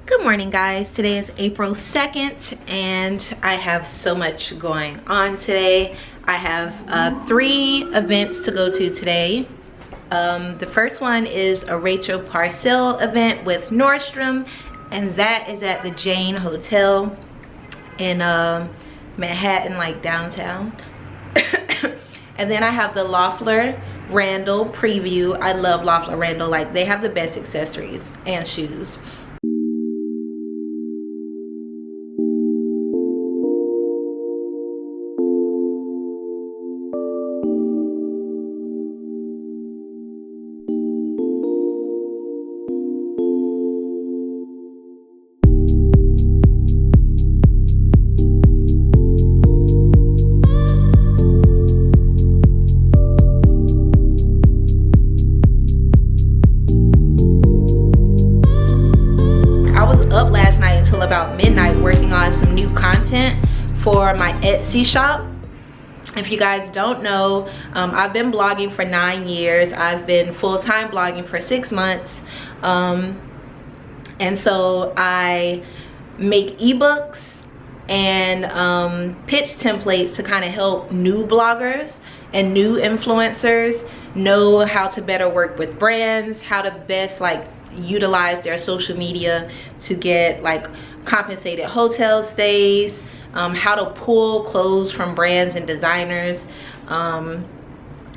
Good morning, guys. Today is April 2nd and I have so much going on today. I have 3 events to go to today. The first one is a Rachel Parcell event with Nordstrom, and that is at the Jane Hotel in Manhattan, like downtown. And then I have the Loeffler Randall Preview. I love Loeffler Randall. Like, they have the best accessories and shoes. About midnight working on some new content for my Etsy shop. If you guys don't know, I've been blogging for 9 years. I've been full-time blogging for 6 months, and so I make ebooks and pitch templates to kind of help new bloggers and new influencers know how to better work with brands, how to best like utilize their social media to get like compensated hotel stays, how to pull clothes from brands and designers, how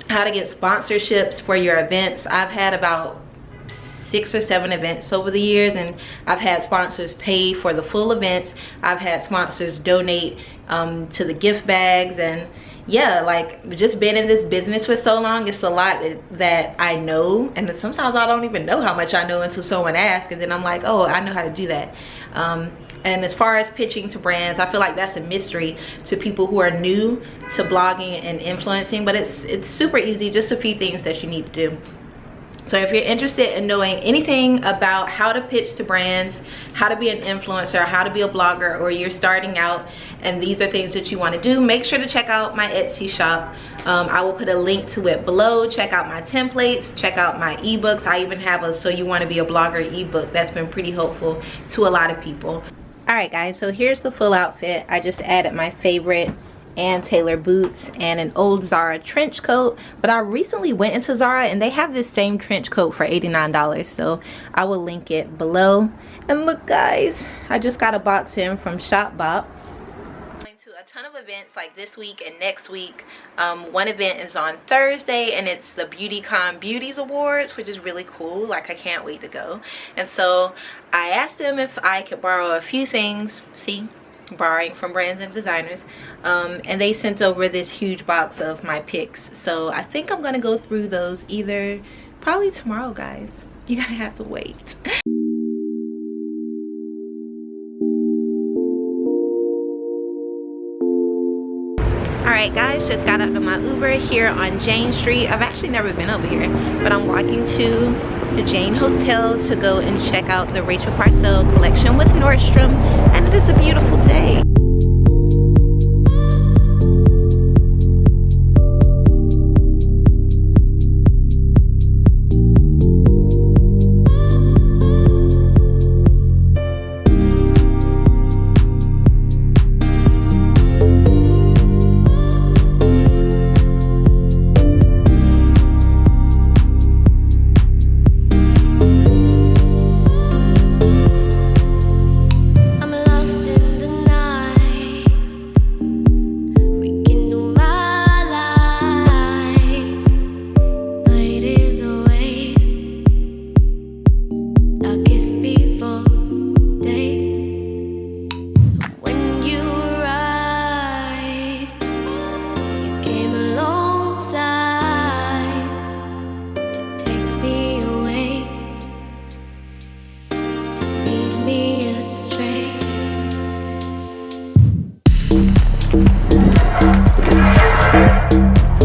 to get sponsorships for your events. I've had about 6 or 7 events over the years, and I've had sponsors pay for the full events. I've had sponsors donate to the gift bags, and yeah, like, just being in this business for so long, it's a lot that I know, and sometimes I don't even know how much I know until someone asks, and then I'm like, oh, I know how to do that. And as far as pitching to brands, I feel like that's a mystery to people who are new to blogging and influencing, but it's super easy, just a few things that you need to do. So if you're interested in knowing anything about how to pitch to brands, how to be an influencer, how to be a blogger, or you're starting out and these are things that you want to do, make sure to check out my Etsy shop. I will put a link to it below. Check out my templates, check out my ebooks. I even have a So You Want to Be a Blogger ebook that's been pretty helpful to a lot of people. Alright guys, so here's the full outfit. I just added my favorite and Taylor boots and an old Zara trench coat, but I recently went into Zara and they have this same trench coat for $89, so I will link it below. And look guys, I just got a box in from Shopbop. Going to a ton of events like this week and next week. One event is on Thursday and it's the Beauties Awards, which is really cool. Like, I can't wait to go. And so I asked them if I could borrow a few things. See, borrowing from brands and designers, and they sent over this huge box of my picks, so I think I'm gonna go through those either probably tomorrow, guys. You're gonna have to wait. Alright guys, just got out of my Uber here on Jane Street. I've actually never been over here, but I'm walking to the Jane Hotel to go and check out the Rachel Parcell collection with Nordstrom, and it is a beautiful day.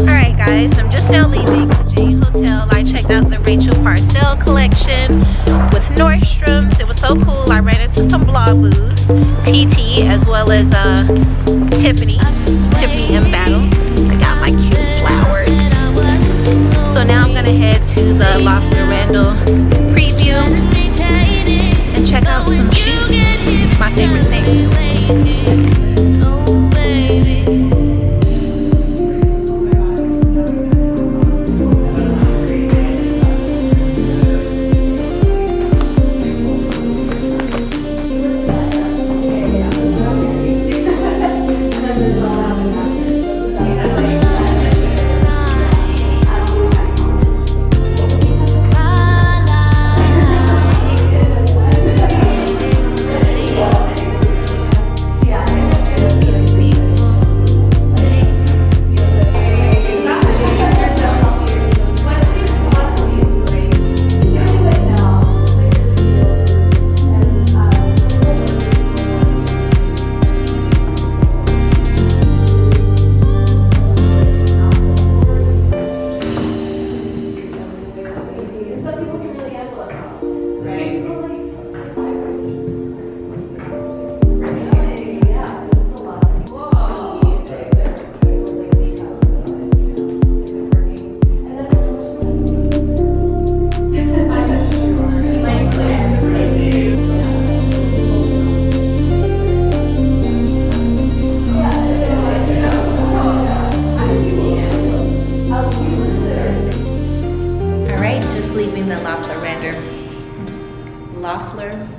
Alright guys, I'm just now leaving the Jane Hotel. I checked out the Rachel Parcell collection with Nordstrom. It was so cool. I ran into some blog boos, TT, as well as Tiffany in battle. I got my cute flowers. So now I'm gonna head to the Loeffler Randall Preview and check out some shoes.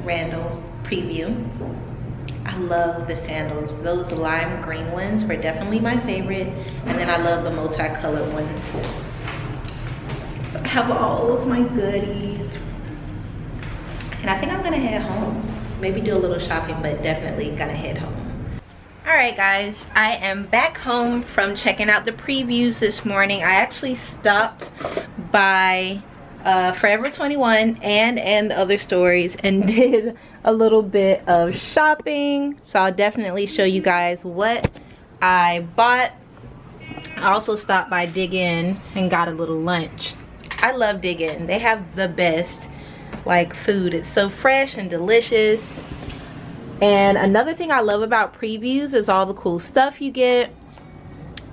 Randall Preview. I love the sandals. Those lime green ones were definitely my favorite. And then I love the multicolored ones. So I have all of my goodies. And I think I'm gonna head home. Maybe do a little shopping, but definitely gonna head home. All right, guys, I am back home from checking out the previews this morning. I actually stopped by Forever 21 and other stores and did a little bit of shopping. So I'll definitely show you guys what I bought. I also stopped by Dig In and got a little lunch. I love Dig In. They have the best like food. It's so fresh and delicious. And another thing I love about previews is all the cool stuff you get.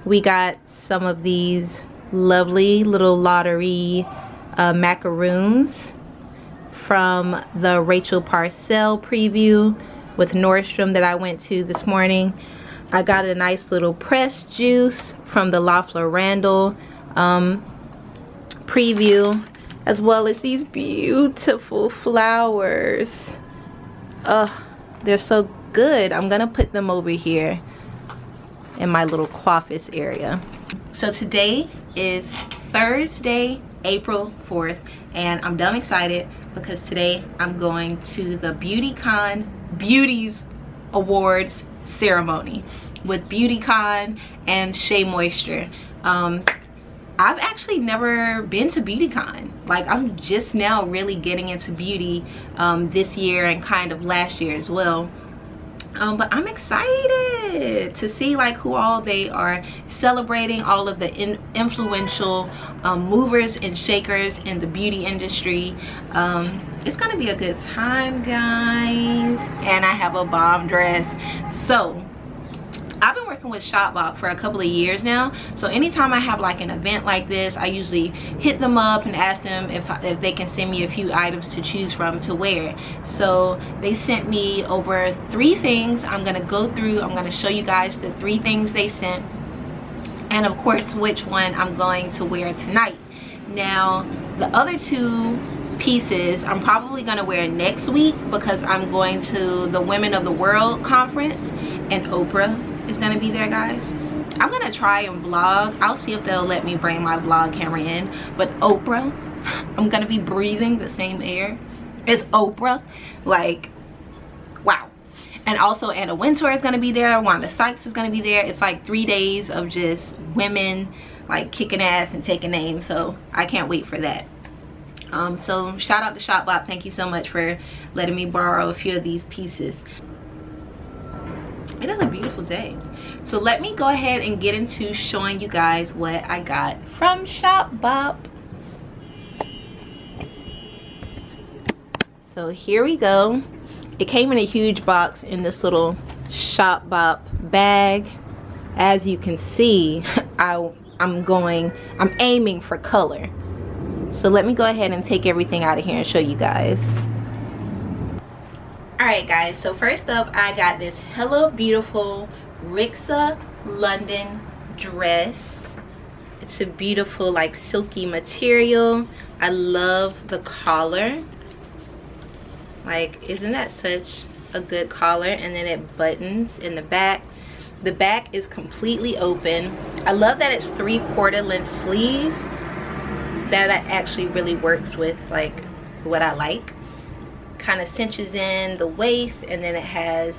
We got some of these lovely little lottery macaroons from the Rachel Parcell preview with Nordstrom that I went to this morning. I got a nice little pressed juice from the Loeffler Randall preview, as well as these beautiful flowers. They're so good. I'm gonna put them over here in my little cloffice area. So today is Thursday, April 4th, and I'm dumb excited because today I'm going to the Beautycon Beauties Awards ceremony with Beautycon and Shea Moisture. I've actually never been to Beautycon. Like, I'm just now really getting into beauty this year and kind of last year as well. But I'm excited to see like who all they are celebrating, all of the influential movers and shakers in the beauty industry. It's gonna be a good time, guys. And I have a bomb dress. So I've been working with Shopbop for a couple of years now, so anytime I have like an event like this, I usually hit them up and ask them if they can send me a few items to choose from to wear. So they sent me over 3 things. I'm gonna go through, I'm gonna show you guys the 3 things they sent, and of course which one I'm going to wear tonight. Now the other 2 pieces I'm probably gonna wear next week because I'm going to the Women of the World conference and Oprah is gonna be there, guys. I'm gonna try and vlog. I'll see if they'll let me bring my vlog camera in, but Oprah, I'm gonna be breathing the same air as Oprah. Like, wow. And also Anna Wintour is gonna be there, Wanda Sykes is gonna be there. It's like 3 days of just women like kicking ass and taking names, so I can't wait for that. So shout out to Shopbop. Thank you so much for letting me borrow a few of these pieces. It is a beautiful day. So let me go ahead and get into showing you guys what I got from Shopbop. So here we go. It came in a huge box in this little Shopbop bag. As you can see, I'm aiming for color. So let me go ahead and take everything out of here and show you guys. Alright guys, so first up I got this Hello Beautiful Rixa London dress. It's a beautiful like silky material. I love the collar. Like, isn't that such a good collar? And then it buttons in the back. The back is completely open. I love that it's 3/4 length sleeves. That actually really works with like what I like. Kind of cinches in the waist, and then it has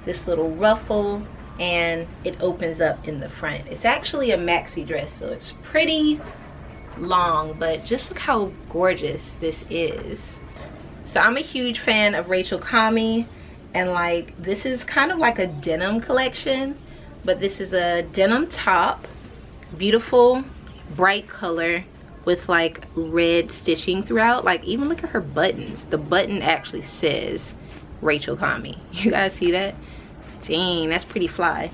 this little ruffle and it opens up in the front. It's actually a maxi dress, so it's pretty long, but just look how gorgeous this is. So I'm a huge fan of Rachel Parcell, and like this is kind of like a denim collection, but this is a denim top, beautiful bright color with like red stitching throughout. Like, even look at her buttons. The button actually says Rachel Parcell. You guys see that? Dang, that's pretty fly.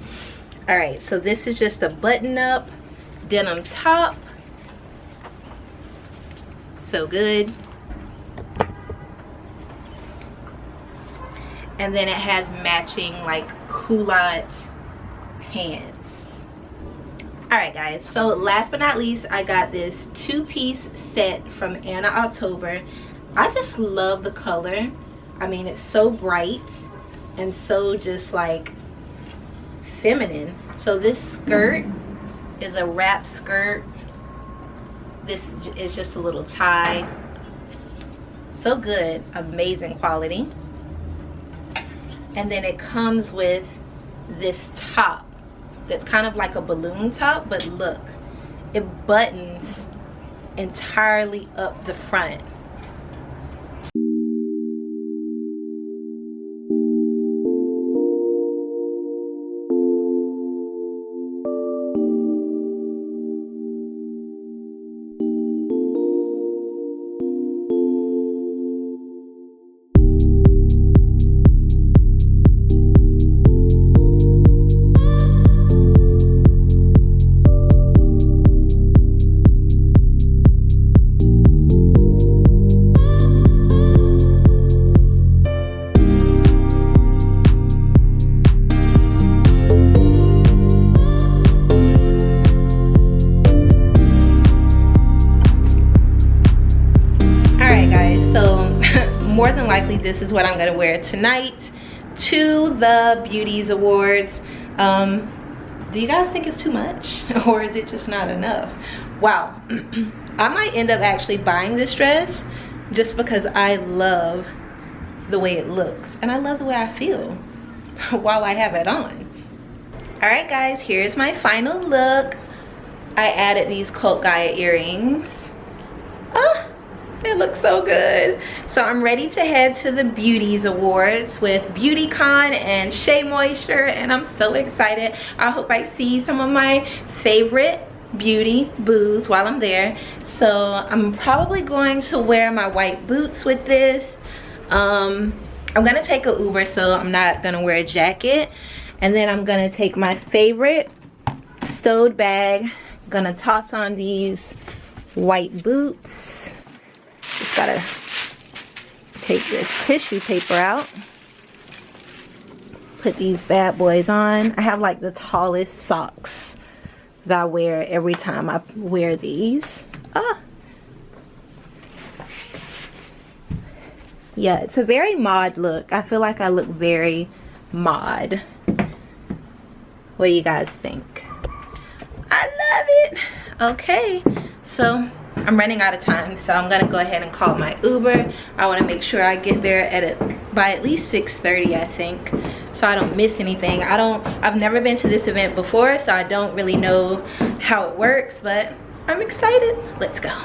All right, so this is just a button up denim top. So good. And then it has matching like culotte pants. Alright guys, so last but not least, I got this 2-piece set from Anna October. I just love the color. I mean, it's so bright and so just like feminine. So this skirt is a wrap skirt. This is just a little tie. So good, amazing quality. And then it comes with this top that's kind of like a balloon top, but look, it buttons entirely up the front. More than likely this is what I'm gonna wear tonight to the Beauties Awards. Do you guys think it's too much or is it just not enough? Wow. I might end up actually buying this dress just because I love the way it looks and I love the way I feel while I have it on. All right guys, here's my final look. I added these Cult Gaia earrings. They look so good. So I'm ready to head to the Beauties Awards with Beautycon and Shea Moisture, and I'm so excited. I hope I see some of my favorite beauty boos while I'm there. So I'm probably going to wear my white boots with this. I'm gonna take an Uber, so I'm not gonna wear a jacket. And then I'm gonna take my favorite stowed bag. Gonna toss on these white boots. Just gotta take this tissue paper out. Put these bad boys on. I have like the tallest socks that I wear every time I wear these. Yeah, it's a very mod look. I feel like I look very mod. What do you guys think? I love it. Okay, so I'm running out of time, so I'm gonna go ahead and call my Uber. I want to make sure I get there by at least 6:30, I think, so I don't miss anything. I've never been to this event before, so I don't really know how it works, but I'm excited. Let's go.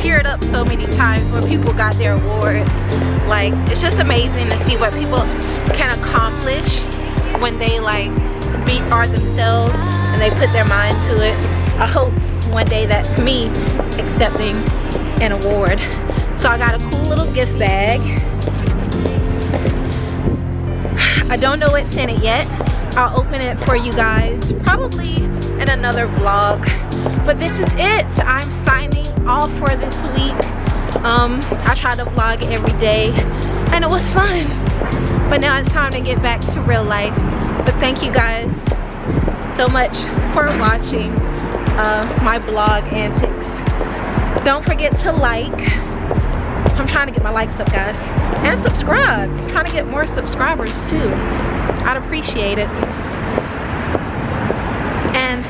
teared up so many times when people got their awards. Like, it's just amazing to see what people can accomplish when they like are themselves and they put their mind to it. I hope one day that's me accepting an award. So I got a cool little gift bag. I don't know what's in it yet. I'll open it for you guys probably in another vlog. But this is it. I'm signing off for this week. I try to vlog every day and it was fun. But now it's time to get back to real life. But thank you guys so much for watching my blog antics. Don't forget to like. I'm trying to get my likes up, guys. And subscribe. I'm trying to get more subscribers too. I'd appreciate it. And